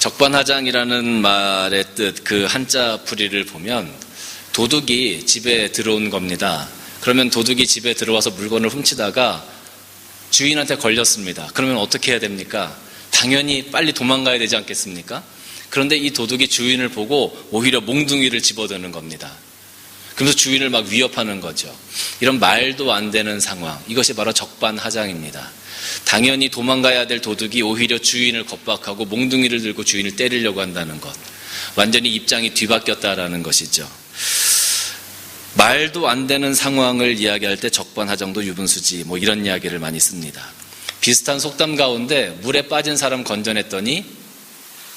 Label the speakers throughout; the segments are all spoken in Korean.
Speaker 1: 적반하장이라는 말의 뜻, 그 한자 풀이를 보면 도둑이 집에 들어온 겁니다. 그러면 도둑이 집에 들어와서 물건을 훔치다가 주인한테 걸렸습니다. 그러면 어떻게 해야 됩니까? 당연히 빨리 도망가야 되지 않겠습니까? 그런데 이 도둑이 주인을 보고 오히려 몽둥이를 집어드는 겁니다. 그러면서 주인을 막 위협하는 거죠. 이런 말도 안 되는 상황, 이것이 바로 적반하장입니다. 당연히 도망가야 될 도둑이 오히려 주인을 겁박하고 몽둥이를 들고 주인을 때리려고 한다는 것, 완전히 입장이 뒤바뀌었다라는 것이죠. 말도 안 되는 상황을 이야기할 때 적반하장도 유분수지, 이런 이야기를 많이 씁니다. 비슷한 속담 가운데 물에 빠진 사람 건져냈더니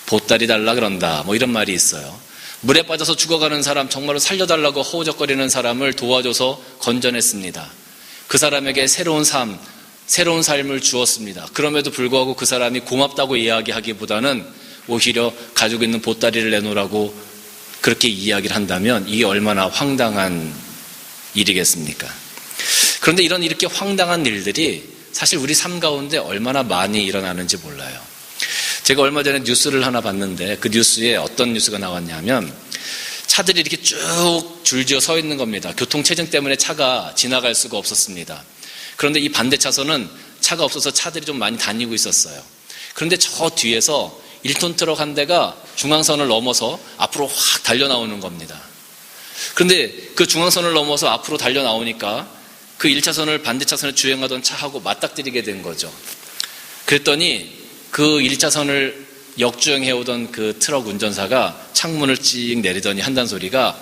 Speaker 1: 보따리 달라 그런다, 이런 말이 있어요. 물에 빠져서 죽어가는 사람, 정말로 살려달라고 허우적거리는 사람을 도와줘서 건져냈습니다. 그 사람에게 새로운 삶을 주었습니다. 그럼에도 불구하고 그 사람이 고맙다고 이야기하기보다는 오히려 가지고 있는 보따리를 내놓으라고 그렇게 이야기를 한다면 이게 얼마나 황당한 일이겠습니까? 그런데 이렇게 황당한 일들이 사실 우리 삶 가운데 얼마나 많이 일어나는지 몰라요. 제가 얼마 전에 뉴스를 하나 봤는데 그 뉴스에 어떤 뉴스가 나왔냐면 차들이 이렇게 쭉 줄지어 서 있는 겁니다. 교통체증 때문에 차가 지나갈 수가 없었습니다. 그런데 이 반대 차선은 차가 없어서 차들이 좀 많이 다니고 있었어요. 그런데 저 뒤에서 1톤 트럭 한 대가 중앙선을 넘어서 앞으로 확 달려나오는 겁니다. 그런데 그 중앙선을 넘어서 앞으로 달려나오니까 그 1차선을 반대 차선에 주행하던 차하고 맞닥뜨리게 된 거죠. 그랬더니 그 1차선을 역주행해오던 그 트럭 운전사가 창문을 찍 내리더니 한단 소리가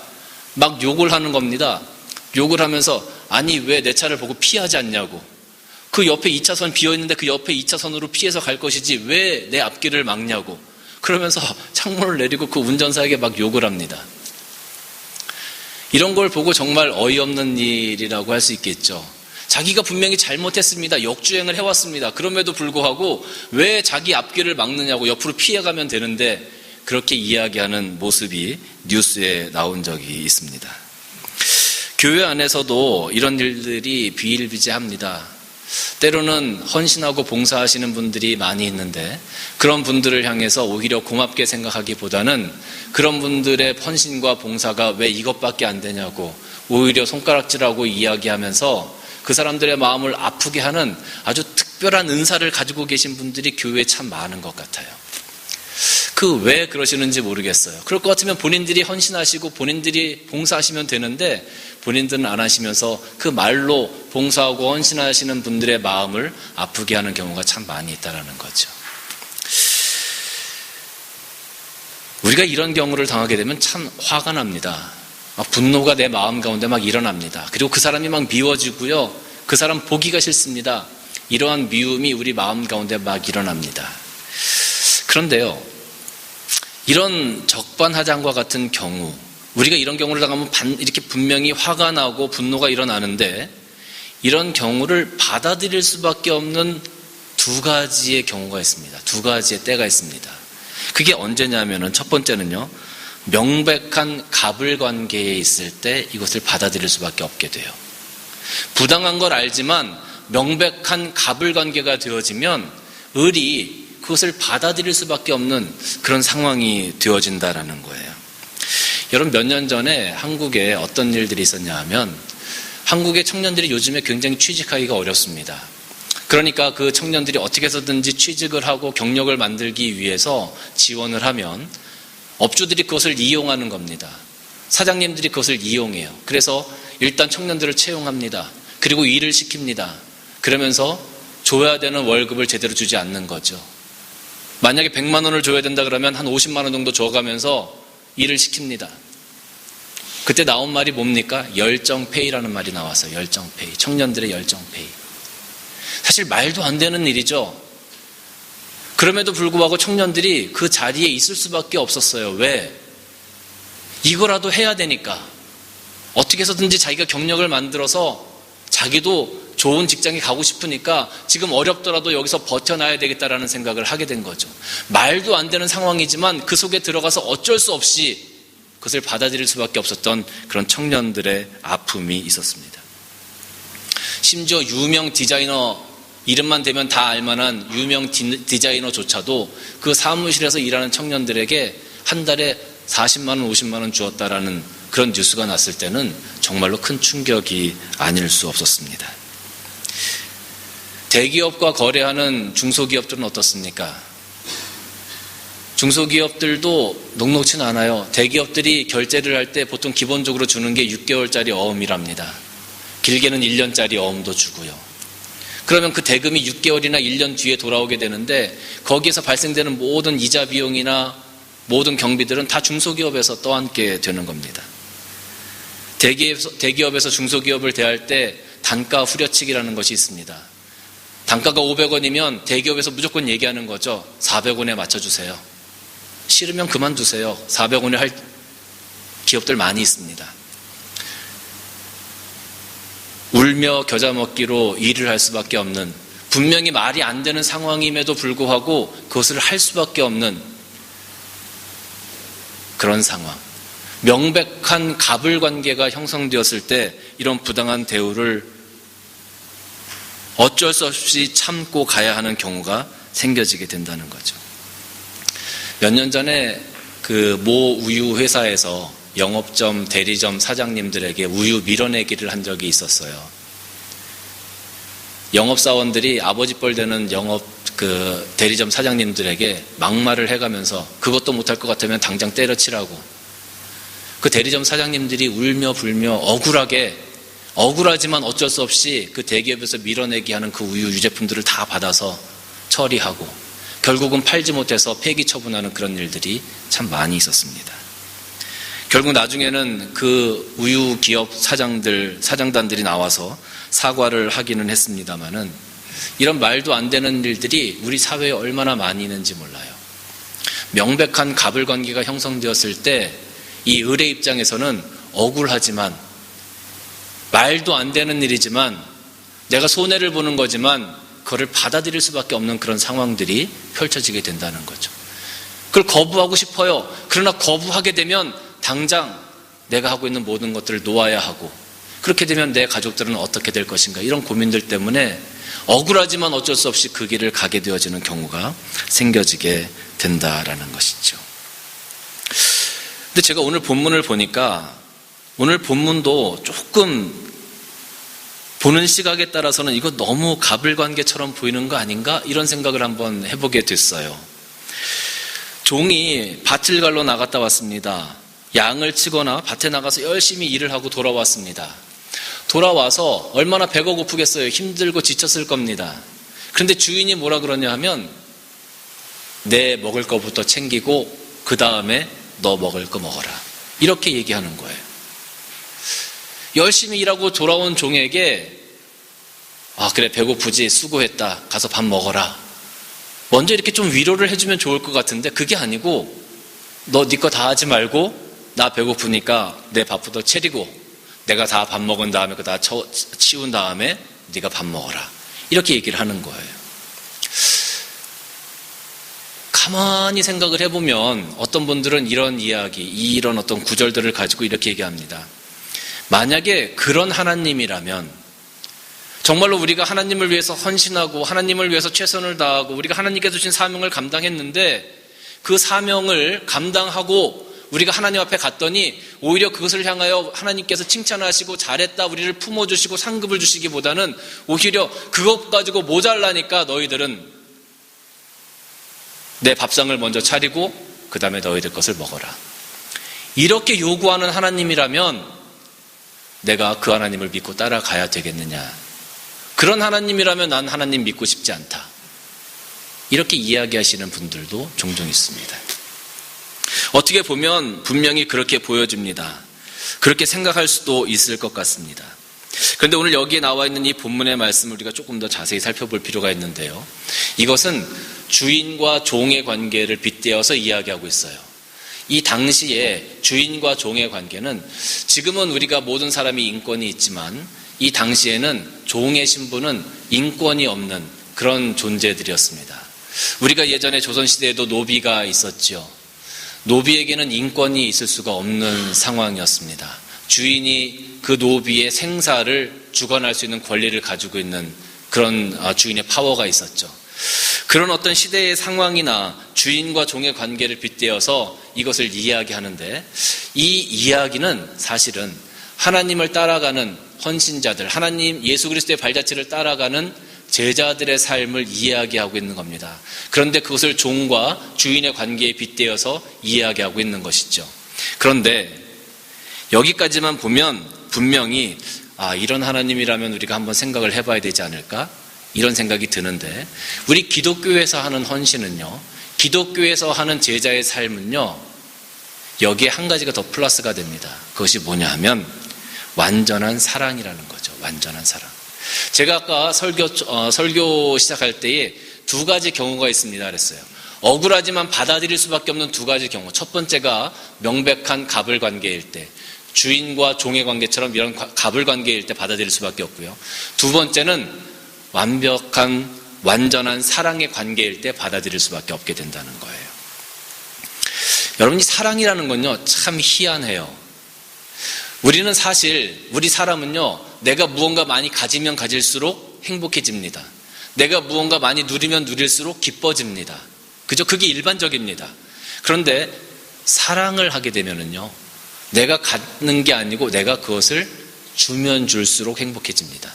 Speaker 1: 막 욕을 하는 겁니다. 욕을 하면서 아니 왜 내 차를 보고 피하지 않냐고, 그 옆에 2차선 비어있는데 그 옆에 2차선으로 피해서 갈 것이지 왜 내 앞길을 막냐고, 그러면서 창문을 내리고 그 운전사에게 막 욕을 합니다. 이런 걸 보고 정말 어이없는 일이라고 할 수 있겠죠. 자기가 분명히 잘못했습니다. 역주행을 해왔습니다. 그럼에도 불구하고 왜 자기 앞길을 막느냐고, 옆으로 피해가면 되는데 그렇게 이야기하는 모습이 뉴스에 나온 적이 있습니다. 교회 안에서도 이런 일들이 비일비재합니다. 때로는 헌신하고 봉사하시는 분들이 많이 있는데 그런 분들을 향해서 오히려 고맙게 생각하기보다는 그런 분들의 헌신과 봉사가 왜 이것밖에 안 되냐고 오히려 손가락질하고 이야기하면서 그 사람들의 마음을 아프게 하는 아주 특별한 은사를 가지고 계신 분들이 교회에 참 많은 것 같아요. 그 왜 그러시는지 모르겠어요. 그럴 것 같으면 본인들이 헌신하시고 본인들이 봉사하시면 되는데 본인들은 안 하시면서 그 말로 봉사하고 헌신하시는 분들의 마음을 아프게 하는 경우가 참 많이 있다는 거죠. 우리가 이런 경우를 당하게 되면 참 화가 납니다. 막 분노가 내 마음 가운데 막 일어납니다. 그리고 그 사람이 막 미워지고요, 그 사람 보기가 싫습니다. 이러한 미움이 우리 마음 가운데 막 일어납니다. 그런데요, 이런 적반하장과 같은 경우, 우리가 이런 경우를 당하면 이렇게 분명히 화가 나고 분노가 일어나는데 이런 경우를 받아들일 수밖에 없는 두 가지의 경우가 있습니다. 두 가지의 때가 있습니다. 그게 언제냐면은 첫 번째는요, 명백한 갑을 관계에 있을 때 이것을 받아들일 수밖에 없게 돼요. 부당한 걸 알지만 명백한 갑을 관계가 되어지면 을이 그것을 받아들일 수밖에 없는 그런 상황이 되어진다라는 거예요. 여러분, 몇 년 전에 한국에 어떤 일들이 있었냐 하면 한국의 청년들이 요즘에 굉장히 취직하기가 어렵습니다. 그러니까 그 청년들이 어떻게 해서든지 취직을 하고 경력을 만들기 위해서 지원을 하면 업주들이 그것을 이용하는 겁니다. 사장님들이 그것을 이용해요. 그래서 일단 청년들을 채용합니다. 그리고 일을 시킵니다. 그러면서 줘야 되는 월급을 제대로 주지 않는 거죠. 만약에 100만 원을 줘야 된다 그러면 한 50만 원 정도 줘가면서 일을 시킵니다. 그때 나온 말이 뭡니까? 열정페이라는 말이 나왔어요. 열정페이. 청년들의 열정페이. 사실 말도 안 되는 일이죠. 그럼에도 불구하고 청년들이 그 자리에 있을 수밖에 없었어요. 왜? 이거라도 해야 되니까. 어떻게 해서든지 자기가 경력을 만들어서 자기도 좋은 직장에 가고 싶으니까 지금 어렵더라도 여기서 버텨놔야 되겠다라는 생각을 하게 된 거죠. 말도 안 되는 상황이지만 그 속에 들어가서 어쩔 수 없이 그것을 받아들일 수밖에 없었던 그런 청년들의 아픔이 있었습니다. 심지어 유명 디자이너 이름만 대면 다 알만한 유명 디자이너조차도 그 사무실에서 일하는 청년들에게 한 달에 40만 원, 50만 원 주었다라는 그런 뉴스가 났을 때는 정말로 큰 충격이 아닐 수 없었습니다. 대기업과 거래하는 중소기업들은 어떻습니까? 중소기업들도 녹록치는 않아요. 대기업들이 결제를 할 때 보통 기본적으로 주는 게 6개월짜리 어음이랍니다. 길게는 1년짜리 어음도 주고요. 그러면 그 대금이 6개월이나 1년 뒤에 돌아오게 되는데 거기에서 발생되는 모든 이자 비용이나 모든 경비들은 다 중소기업에서 떠안게 되는 겁니다. 대기업에서 중소기업을 대할 때 단가 후려치기라는 것이 있습니다. 단가가 500원이면 대기업에서 무조건 얘기하는 거죠. 400원에 맞춰주세요. 싫으면 그만두세요. 400원에 할 기업들 많이 있습니다. 울며 겨자 먹기로 일을 할 수밖에 없는, 분명히 말이 안 되는 상황임에도 불구하고 그것을 할 수밖에 없는 그런 상황. 명백한 갑을관계가 형성되었을 때 이런 부당한 대우를 어쩔 수 없이 참고 가야 하는 경우가 생겨지게 된다는 거죠. 몇 년 전에 그 모 우유 회사에서 영업점, 대리점 사장님들에게 우유 밀어내기를 한 적이 있었어요. 영업사원들이 아버지뻘 되는 대리점 사장님들에게 막말을 해가면서 그것도 못할 것 같으면 당장 때려치라고. 그 대리점 사장님들이 울며 불며 억울하지만 어쩔 수 없이 그 대기업에서 밀어내기 하는 그 우유 유제품들을 다 받아서 처리하고 결국은 팔지 못해서 폐기 처분하는 그런 일들이 참 많이 있었습니다. 결국 나중에는 그 우유 기업 사장단들이 나와서 사과를 하기는 했습니다마는 이런 말도 안 되는 일들이 우리 사회에 얼마나 많이 있는지 몰라요. 명백한 갑을관계가 형성되었을 때 이 을의 입장에서는 억울하지만 말도 안 되는 일이지만 내가 손해를 보는 거지만 그거를 받아들일 수밖에 없는 그런 상황들이 펼쳐지게 된다는 거죠. 그걸 거부하고 싶어요. 그러나 거부하게 되면 당장 내가 하고 있는 모든 것들을 놓아야 하고 그렇게 되면 내 가족들은 어떻게 될 것인가 이런 고민들 때문에 억울하지만 어쩔 수 없이 그 길을 가게 되어지는 경우가 생겨지게 된다라는 것이죠. 근데 제가 오늘 본문을 보니까 오늘 본문도 조금 보는 시각에 따라서는 이거 너무 갑을관계처럼 보이는 거 아닌가? 이런 생각을 한번 해보게 됐어요. 종이 밭을 갈러 나갔다 왔습니다. 양을 치거나 밭에 나가서 열심히 일을 하고 돌아왔습니다. 돌아와서 얼마나 배가 고프겠어요. 힘들고 지쳤을 겁니다. 그런데 주인이 뭐라 그러냐 하면 내 먹을 거부터 챙기고 그 다음에 너 먹을 거 먹어라. 이렇게 얘기하는 거예요. 열심히 일하고 돌아온 종에게 그래 배고프지 수고했다 가서 밥 먹어라. 먼저 이렇게 좀 위로를 해주면 좋을 것 같은데 그게 아니고 너 네 거 다 하지 말고 나 배고프니까 내 밥부터 차리고 내가 다 밥 먹은 다음에 그거 다 치운 다음에 네가 밥 먹어라. 이렇게 얘기를 하는 거예요. 가만히 생각을 해보면 어떤 분들은 이런 이야기, 이런 어떤 구절들을 가지고 이렇게 얘기합니다. 만약에 그런 하나님이라면 정말로 우리가 하나님을 위해서 헌신하고 하나님을 위해서 최선을 다하고 우리가 하나님께서 주신 사명을 감당했는데 그 사명을 감당하고 우리가 하나님 앞에 갔더니 오히려 그것을 향하여 하나님께서 칭찬하시고 잘했다 우리를 품어주시고 상급을 주시기보다는 오히려 그것 가지고 모자라니까 너희들은 내 밥상을 먼저 차리고 그 다음에 너희들 것을 먹어라. 이렇게 요구하는 하나님이라면 내가 그 하나님을 믿고 따라가야 되겠느냐. 그런 하나님이라면 난 하나님 믿고 싶지 않다. 이렇게 이야기하시는 분들도 종종 있습니다. 어떻게 보면 분명히 그렇게 보여집니다. 그렇게 생각할 수도 있을 것 같습니다. 그런데 오늘 여기에 나와 있는 이 본문의 말씀을 우리가 조금 더 자세히 살펴볼 필요가 있는데요. 이것은 주인과 종의 관계를 빗대어서 이야기하고 있어요. 이 당시에 주인과 종의 관계는 지금은 우리가 모든 사람이 인권이 있지만 이 당시에는 종의 신분은 인권이 없는 그런 존재들이었습니다. 우리가 예전에 조선시대에도 노비가 있었죠. 노비에게는 인권이 있을 수가 없는 상황이었습니다. 주인이 그 노비의 생사를 주관할 수 있는 권리를 가지고 있는 그런 주인의 파워가 있었죠. 그런 어떤 시대의 상황이나 주인과 종의 관계를 빗대어서 이것을 이야기하는데, 이 이야기는 사실은 하나님을 따라가는 헌신자들, 하나님 예수 그리스도의 발자취를 따라가는 제자들의 삶을 이야기하고 있는 겁니다. 그런데 그것을 종과 주인의 관계에 빗대어서 이야기하고 있는 것이죠. 그런데 여기까지만 보면 분명히 이런 하나님이라면 우리가 한번 생각을 해봐야 되지 않을까? 이런 생각이 드는데, 우리 기독교에서 하는 헌신은요, 기독교에서 하는 제자의 삶은요, 여기에 한 가지가 더 플러스가 됩니다. 그것이 뭐냐 하면 완전한 사랑이라는 거죠. 완전한 사랑. 제가 아까 설교 시작할 때에 두 가지 경우가 있습니다 그랬어요. 억울하지만 받아들일 수밖에 없는 두 가지 경우. 첫 번째가 명백한 갑을 관계일 때, 주인과 종의 관계처럼 이런 갑을 관계일 때 받아들일 수밖에 없고요. 두 번째는 완벽한 완전한 사랑의 관계일 때 받아들일 수밖에 없게 된다는 거예요. 여러분, 이 사랑이라는 건요 참 희한해요. 우리는 사실, 우리 사람은요, 내가 무언가 많이 가지면 가질수록 행복해집니다. 내가 무언가 많이 누리면 누릴수록 기뻐집니다. 그죠? 그게 일반적입니다. 그런데 사랑을 하게 되면은요, 내가 갖는 게 아니고 내가 그것을 주면 줄수록 행복해집니다.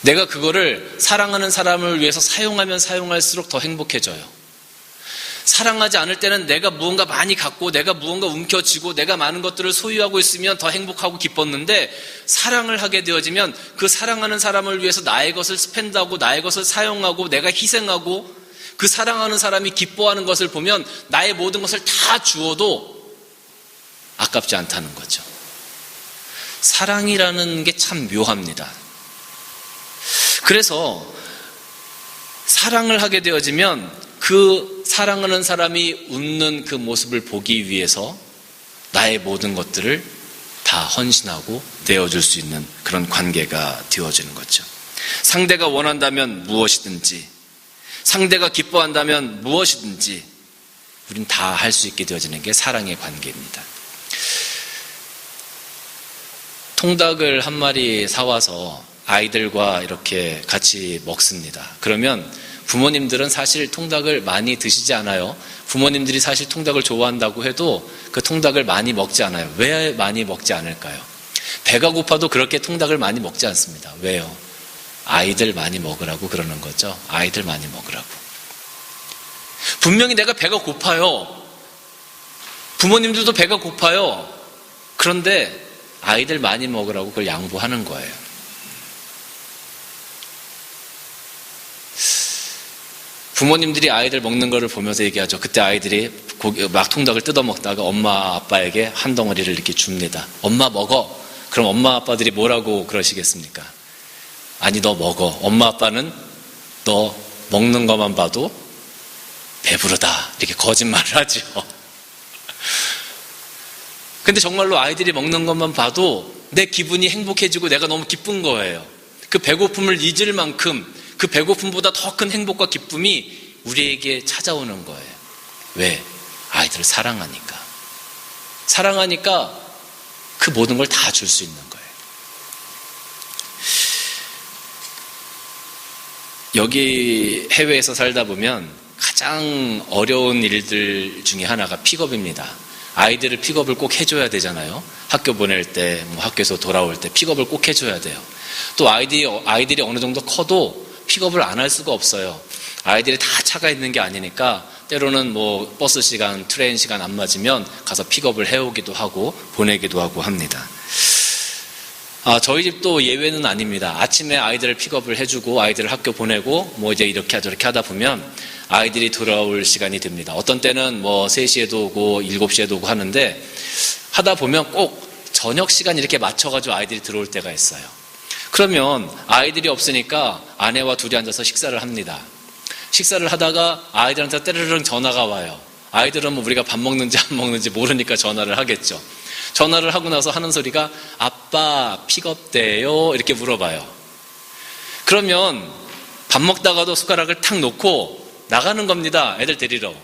Speaker 1: 내가 그거를 사랑하는 사람을 위해서 사용하면 사용할수록 더 행복해져요. 사랑하지 않을 때는 내가 무언가 많이 갖고 내가 무언가 움켜쥐고 내가 많은 것들을 소유하고 있으면 더 행복하고 기뻤는데, 사랑을 하게 되어지면 그 사랑하는 사람을 위해서 나의 것을 스펜드하고 나의 것을 사용하고 내가 희생하고 그 사랑하는 사람이 기뻐하는 것을 보면 나의 모든 것을 다 주어도 아깝지 않다는 거죠. 사랑이라는 게 참 묘합니다. 그래서 사랑을 하게 되어지면 그 사랑하는 사람이 웃는 그 모습을 보기 위해서 나의 모든 것들을 다 헌신하고 내어줄 수 있는 그런 관계가 되어지는 거죠. 상대가 원한다면 무엇이든지, 상대가 기뻐한다면 무엇이든지 우린 다 할 수 있게 되어지는 게 사랑의 관계입니다. 통닭을 한 마리 사와서 아이들과 이렇게 같이 먹습니다. 그러면 부모님들은 사실 통닭을 많이 드시지 않아요. 부모님들이 사실 통닭을 좋아한다고 해도 그 통닭을 많이 먹지 않아요. 왜 많이 먹지 않을까요? 배가 고파도 그렇게 통닭을 많이 먹지 않습니다. 왜요? 아이들 많이 먹으라고 그러는 거죠. 아이들 많이 먹으라고. 분명히 내가 배가 고파요. 부모님들도 배가 고파요. 그런데 아이들 많이 먹으라고 그걸 양보하는 거예요. 부모님들이 아이들 먹는 거를 보면서 얘기하죠. 그때 아이들이 막 통닭을 뜯어 먹다가 엄마 아빠에게 한 덩어리를 이렇게 줍니다. 엄마 먹어. 그럼 엄마 아빠들이 뭐라고 그러시겠습니까? 아니, 너 먹어. 엄마 아빠는 너 먹는 것만 봐도 배부르다 이렇게 거짓말을 하죠. 근데 정말로 아이들이 먹는 것만 봐도 내 기분이 행복해지고 내가 너무 기쁜 거예요. 그 배고픔을 잊을 만큼 그 배고픔보다 더 큰 행복과 기쁨이 우리에게 찾아오는 거예요. 왜? 아이들을 사랑하니까. 사랑하니까 그 모든 걸 다 줄 수 있는 거예요. 여기 해외에서 살다 보면 가장 어려운 일들 중에 하나가 픽업입니다. 아이들을 픽업을 꼭 해줘야 되잖아요. 학교 보낼 때, 학교에서 돌아올 때 픽업을 꼭 해줘야 돼요. 또 아이들이 어느 정도 커도 픽업을 안 할 수가 없어요. 아이들이 다 차가 있는 게 아니니까 때로는 버스 시간, 트레인 시간 안 맞으면 가서 픽업을 해오기도 하고 보내기도 하고 합니다. 저희 집도 예외는 아닙니다. 아침에 아이들을 픽업을 해주고 아이들을 학교 보내고 이제 이렇게 저렇게 하다 보면 아이들이 돌아올 시간이 됩니다. 어떤 때는 3시에도 오고 7시에도 오고 하는데 하다 보면 꼭 저녁 시간 이렇게 맞춰가지고 아이들이 들어올 때가 있어요. 그러면 아이들이 없으니까 아내와 둘이 앉아서 식사를 합니다. 식사를 하다가 아이들한테 때르릉 전화가 와요. 아이들은 우리가 밥 먹는지 안 먹는지 모르니까 전화를 하겠죠. 전화를 하고 나서 하는 소리가 아빠 픽업돼요 이렇게 물어봐요. 그러면 밥 먹다가도 숟가락을 탁 놓고 나가는 겁니다. 애들 데리러.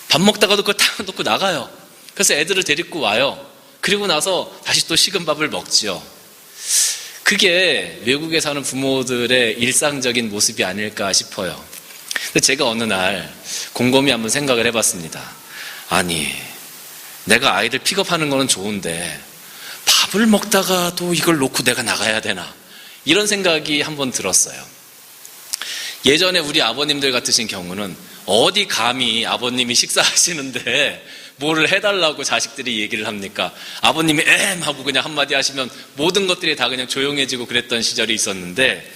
Speaker 1: 밥 먹다가도 그걸 탁 놓고 나가요. 그래서 애들을 데리고 와요. 그리고 나서 다시 또 식은 밥을 먹지요. 그게 외국에 사는 부모들의 일상적인 모습이 아닐까 싶어요. 근데 제가 어느 날 곰곰이 한번 생각을 해봤습니다. 아니, 내가 아이들 픽업하는 거는 좋은데 밥을 먹다가도 이걸 놓고 내가 나가야 되나? 이런 생각이 한번 들었어요. 예전에 우리 아버님들 같으신 경우는 어디 감히 아버님이 식사하시는데 뭐를 해달라고 자식들이 얘기를 합니까? 아버님이 하고 그냥 한마디 하시면 모든 것들이 다 그냥 조용해지고 그랬던 시절이 있었는데,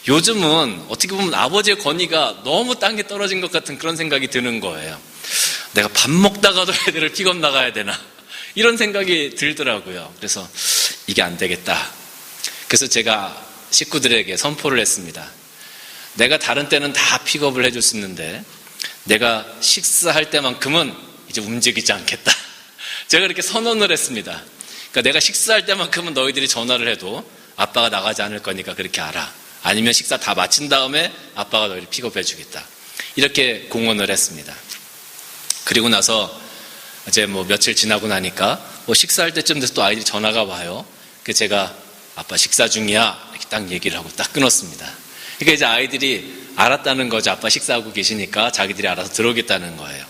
Speaker 1: 요즘은 어떻게 보면 아버지의 권위가 너무 땅에 떨어진 것 같은 그런 생각이 드는 거예요. 내가 밥 먹다가도 애들을 픽업 나가야 되나? 이런 생각이 들더라고요. 그래서 이게 안 되겠다. 그래서 제가 식구들에게 선포를 했습니다. 내가 다른 때는 다 픽업을 해줄 수 있는데 내가 식사할 때만큼은 이제 움직이지 않겠다. 제가 이렇게 선언을 했습니다. 그러니까 내가 식사할 때만큼은 너희들이 전화를 해도 아빠가 나가지 않을 거니까 그렇게 알아. 아니면 식사 다 마친 다음에 아빠가 너희를 픽업해 주겠다. 이렇게 공언을 했습니다. 그리고 나서 이제 며칠 지나고 나니까 식사할 때쯤 돼서 또 아이들이 전화가 와요. 그래서 제가 아빠 식사 중이야 이렇게 딱 얘기를 하고 딱 끊었습니다. 그러니까 이제 아이들이 알았다는 거죠. 아빠 식사하고 계시니까 자기들이 알아서 들어오겠다는 거예요.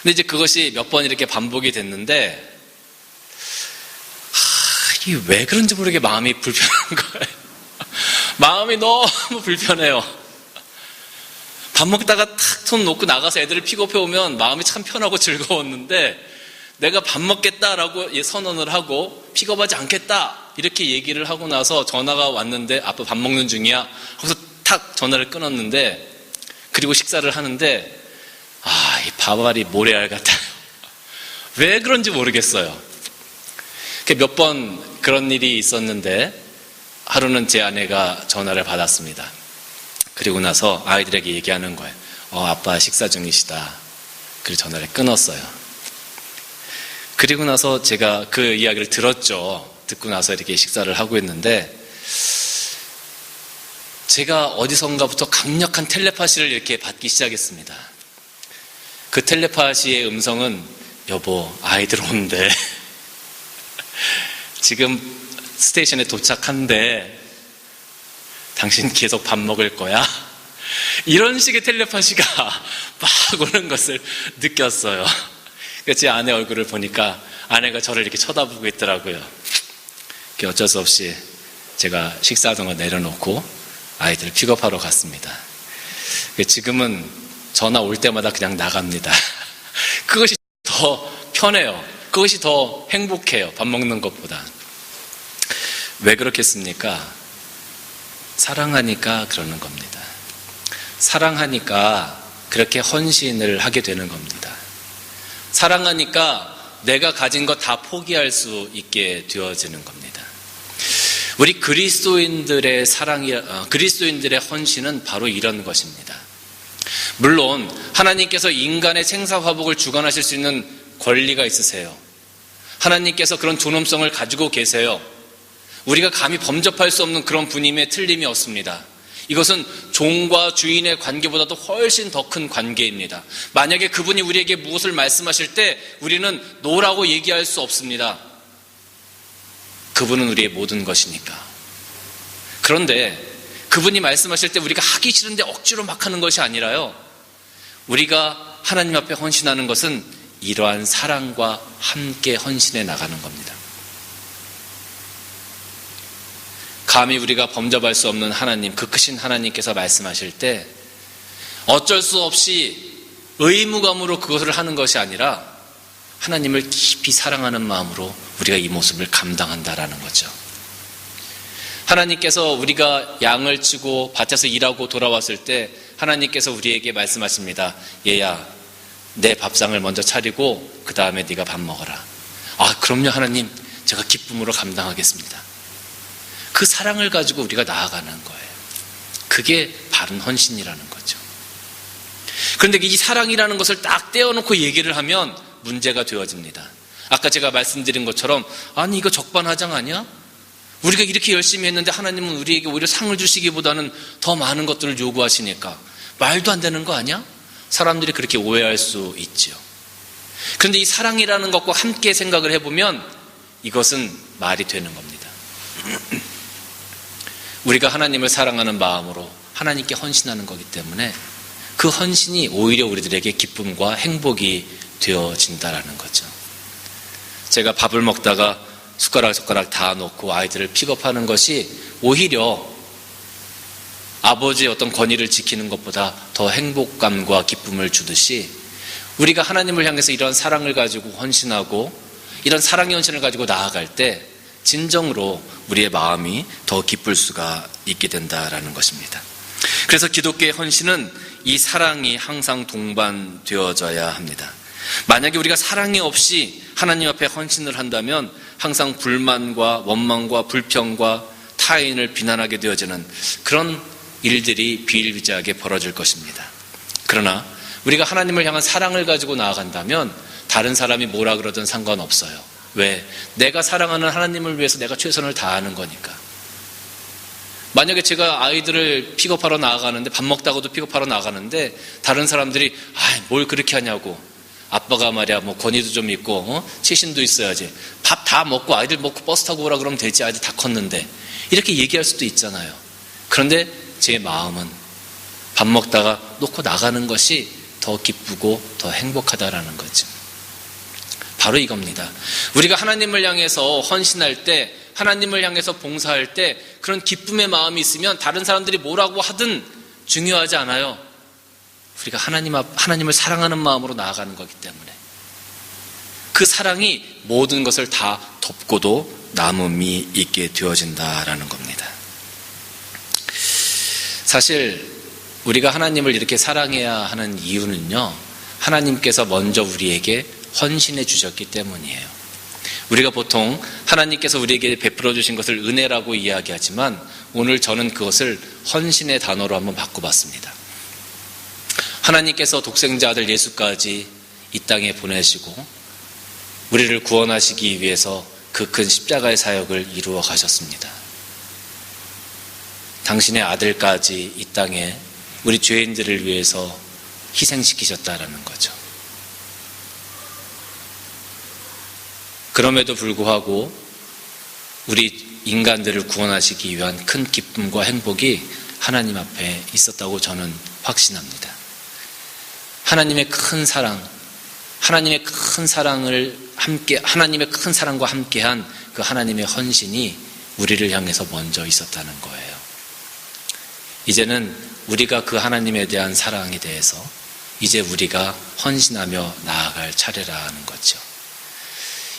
Speaker 1: 근데 이제 그것이 몇 번 이렇게 반복이 됐는데, 이게 왜 그런지 모르게 마음이 불편한 거예요. 마음이 너무 불편해요. 밥 먹다가 탁 손 놓고 나가서 애들을 픽업해 오면 마음이 참 편하고 즐거웠는데, 내가 밥 먹겠다라고 선언을 하고 픽업하지 않겠다 이렇게 얘기를 하고 나서 전화가 왔는데 아빠 밥 먹는 중이야. 그래서 탁 전화를 끊었는데, 그리고 식사를 하는데 이 밥알이 모래알 같아요. 왜 그런지 모르겠어요. 몇 번 그런 일이 있었는데 하루는 제 아내가 전화를 받았습니다. 그리고 나서 아이들에게 얘기하는 거예요. 아빠 식사 중이시다. 그리고 전화를 끊었어요. 그리고 나서 제가 그 이야기를 들었죠. 듣고 나서 이렇게 식사를 하고 있는데, 제가 어디선가부터 강력한 텔레파시를 이렇게 받기 시작했습니다. 그 텔레파시의 음성은, 여보, 아이들 온대. 지금 스테이션에 도착한대. 당신 계속 밥 먹을 거야? 이런 식의 텔레파시가 막 오는 것을 느꼈어요. 제 아내 얼굴을 보니까 아내가 저를 이렇게 쳐다보고 있더라고요. 어쩔 수 없이 제가 식사하던 거 내려놓고 아이들을 픽업하러 갔습니다. 지금은 전화 올 때마다 그냥 나갑니다. 그것이 더 편해요. 그것이 더 행복해요. 밥 먹는 것보다. 왜 그렇겠습니까? 사랑하니까 그러는 겁니다. 사랑하니까 그렇게 헌신을 하게 되는 겁니다. 사랑하니까 내가 가진 것 다 포기할 수 있게 되어지는 겁니다. 우리 그리스도인들의 그리스도인들의 헌신은 바로 이런 것입니다. 물론 하나님께서 인간의 생사화복을 주관하실 수 있는 권리가 있으세요. 하나님께서 그런 존엄성을 가지고 계세요. 우리가 감히 범접할 수 없는 그런 분임에 틀림이 없습니다. 이것은 종과 주인의 관계보다도 훨씬 더 큰 관계입니다. 만약에 그분이 우리에게 무엇을 말씀하실 때 우리는 노라고 얘기할 수 없습니다. 그분은 우리의 모든 것이니까. 그런데 그분이 말씀하실 때 우리가 하기 싫은데 억지로 막 하는 것이 아니라요, 우리가 하나님 앞에 헌신하는 것은 이러한 사랑과 함께 헌신해 나가는 겁니다. 감히 우리가 범접할 수 없는 하나님, 그 크신 하나님께서 말씀하실 때 어쩔 수 없이 의무감으로 그것을 하는 것이 아니라 하나님을 깊이 사랑하는 마음으로 우리가 이 모습을 감당한다라는 거죠. 하나님께서 우리가 양을 치고 밭에서 일하고 돌아왔을 때 하나님께서 우리에게 말씀하십니다. 얘야, 내 밥상을 먼저 차리고 그 다음에 네가 밥 먹어라. 그럼요 하나님, 제가 기쁨으로 감당하겠습니다. 그 사랑을 가지고 우리가 나아가는 거예요. 그게 바른 헌신이라는 거죠. 그런데 이 사랑이라는 것을 딱 떼어놓고 얘기를 하면 문제가 되어집니다. 아까 제가 말씀드린 것처럼, 아니 이거 적반하장 아니야? 우리가 이렇게 열심히 했는데 하나님은 우리에게 오히려 상을 주시기보다는 더 많은 것들을 요구하시니까 말도 안 되는 거 아니야? 사람들이 그렇게 오해할 수 있죠. 그런데 이 사랑이라는 것과 함께 생각을 해보면 이것은 말이 되는 겁니다. 우리가 하나님을 사랑하는 마음으로 하나님께 헌신하는 거기 때문에 그 헌신이 오히려 우리들에게 기쁨과 행복이 되어진다라는 거죠. 제가 밥을 먹다가 숟가락 다 놓고 아이들을 픽업하는 것이 오히려 아버지의 어떤 권위를 지키는 것보다 더 행복감과 기쁨을 주듯이 우리가 하나님을 향해서 이런 사랑을 가지고 헌신하고 이런 사랑의 헌신을 가지고 나아갈 때 진정으로 우리의 마음이 더 기쁠 수가 있게 된다라는 것입니다. 그래서 기독교의 헌신은 이 사랑이 항상 동반되어져야 합니다. 만약에 우리가 사랑이 없이 하나님 앞에 헌신을 한다면 항상 불만과 원망과 불평과 타인을 비난하게 되어지는 그런 일들이 비일비재하게 벌어질 것입니다. 그러나 우리가 하나님을 향한 사랑을 가지고 나아간다면 다른 사람이 뭐라 그러든 상관없어요. 왜? 내가 사랑하는 하나님을 위해서 내가 최선을 다하는 거니까. 만약에 제가 아이들을 픽업하러 나아가는데 밥 먹다가도 픽업하러 나가는데 다른 사람들이 뭘 그렇게 하냐고, 아빠가 말이야 뭐 권위도 좀 있고 치신도 있어야지, 밥 다 먹고 아이들 먹고 버스 타고 오라 그러면 되지, 아이들 다 컸는데, 이렇게 얘기할 수도 있잖아요. 그런데 제 마음은 밥 먹다가 놓고 나가는 것이 더 기쁘고 더 행복하다라는 거죠. 바로 이겁니다. 우리가 하나님을 향해서 헌신할 때, 하나님을 향해서 봉사할 때 그런 기쁨의 마음이 있으면 다른 사람들이 뭐라고 하든 중요하지 않아요. 우리가 하나님을 사랑하는 마음으로 나아가는 거기 때문에 그 사랑이 모든 것을 다 덮고도 남음이 있게 되어진다라는 겁니다. 사실 우리가 하나님을 이렇게 사랑해야 하는 이유는요, 하나님께서 먼저 우리에게 헌신해 주셨기 때문이에요. 우리가 보통 하나님께서 우리에게 베풀어 주신 것을 은혜라고 이야기하지만 오늘 저는 그것을 헌신의 단어로 한번 바꿔봤습니다. 하나님께서 독생자 아들 예수까지 이 땅에 보내시고 우리를 구원하시기 위해서 그 큰 십자가의 사역을 이루어 가셨습니다. 당신의 아들까지 이 땅에 우리 죄인들을 위해서 희생시키셨다라는 거죠. 그럼에도 불구하고 우리 인간들을 구원하시기 위한 큰 기쁨과 행복이 하나님 앞에 있었다고 저는 확신합니다. 하나님의 큰 사랑, 하나님의 큰 사랑과 함께한 그 하나님의 헌신이 우리를 향해서 먼저 있었다는 거예요. 이제는 우리가 그 하나님에 대한 사랑에 대해서 이제 우리가 헌신하며 나아갈 차례라는 거죠.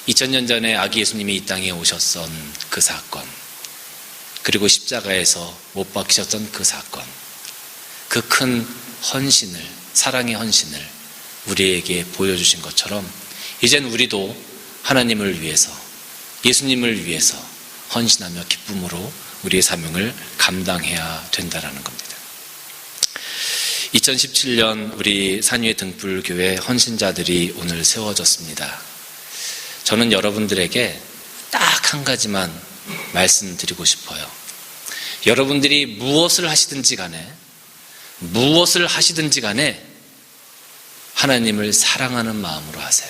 Speaker 1: 2000년 전에 아기 예수님이 이 땅에 오셨던 그 사건, 그리고 십자가에서 못 박히셨던 그 사건, 그 큰 헌신을, 사랑의 헌신을 우리에게 보여주신 것처럼 이젠 우리도 하나님을 위해서, 예수님을 위해서 헌신하며 기쁨으로 우리의 사명을 감당해야 된다는 겁니다. 2017년 우리 산위의 등불교회 헌신자들이 오늘 세워졌습니다. 저는 여러분들에게 딱 한 가지만 말씀드리고 싶어요. 여러분들이 무엇을 하시든지 간에 하나님을 사랑하는 마음으로 하세요.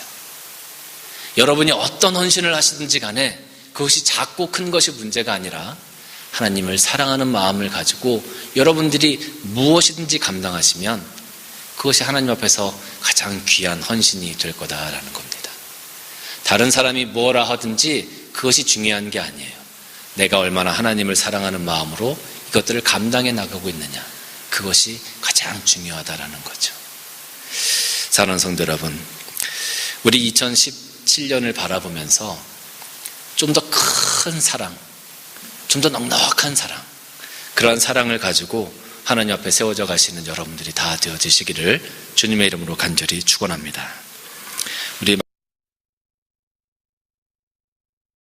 Speaker 1: 여러분이 어떤 헌신을 하시든지 간에 그것이 작고 큰 것이 문제가 아니라 하나님을 사랑하는 마음을 가지고 여러분들이 무엇이든지 감당하시면 그것이 하나님 앞에서 가장 귀한 헌신이 될 거다라는 겁니다. 다른 사람이 뭐라 하든지 그것이 중요한 게 아니에요. 내가 얼마나 하나님을 사랑하는 마음으로 이것들을 감당해 나가고 있느냐, 그것이 가장 중요하다라는 거죠. 사랑하는 성도 여러분, 우리 2017년을 바라보면서 좀 더 큰 사랑, 좀 더 넉넉한 사랑, 그러한 사랑을 가지고 하나님 앞에 세워져 가시는 여러분들이 다 되어지시기를 주님의 이름으로 간절히 축원합니다. 우리